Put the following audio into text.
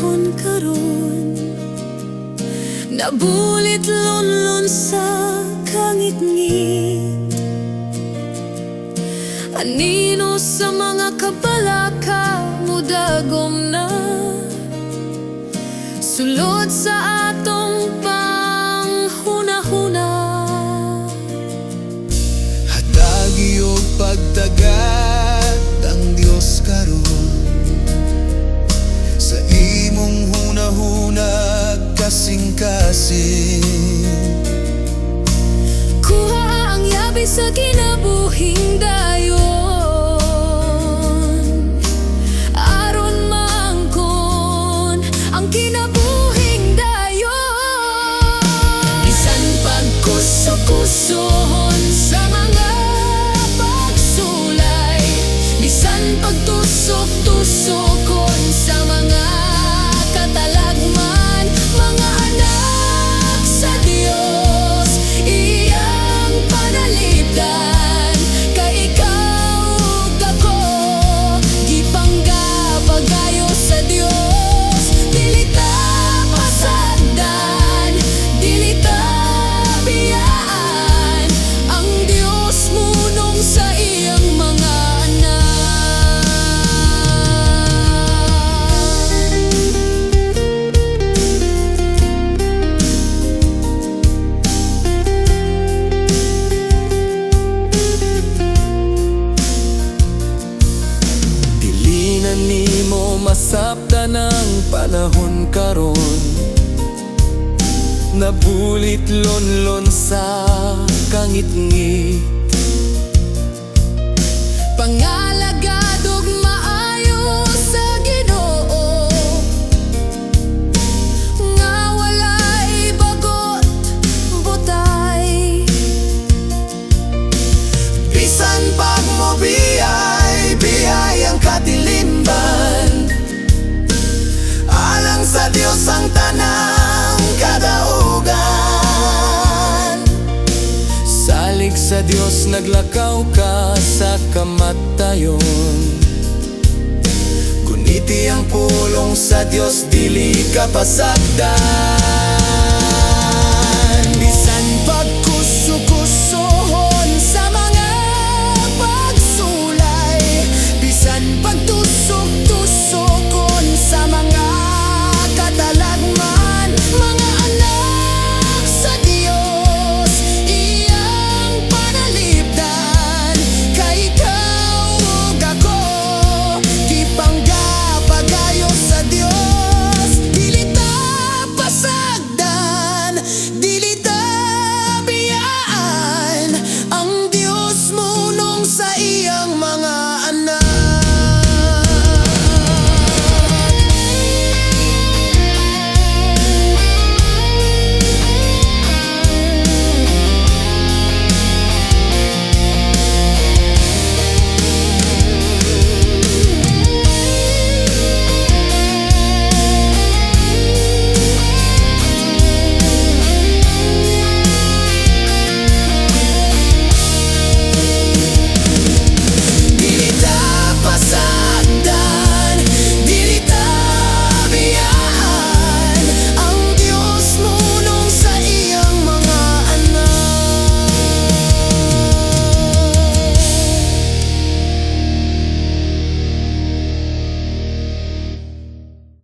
panahon karon, nabulit lunlon sa kangit-ngit. Anino sa mga kabalaka mudagom na, sulod sa atong panghuna-huna. Hatagi og pagtagad ang Dios karon, sa imong hunahuna kasing-kasing. Kuha ang yabi sa kinabuhing dayon, aron maangkon ang kinabuhing dayon. Bisan pagkuso-kusohon sa mga pagsulay, bisan pagtusok-tusokon sa mga katalagman, mga anak sa Dios, iyang panalipdan. Kay ikaw ug ako, gipangga pagayo sa Dios. Dili ta pasagdan, dili ta biyaan ang Dios munong sa iyang mga anak. Dili na nimo masabtan ang panahon karon, nabulit lonlon sa kangit-ngit. Pangalagad ug maayo sa Ginoo, nga walay bagot butay. Bisan pag mo biyay ang katilimban, alang sa Dios ang tanang kadaugan. Salig sa Dios naglakaw ka sa kamatayon, kuniti ang pulong sa Dios dili ka pasagdan.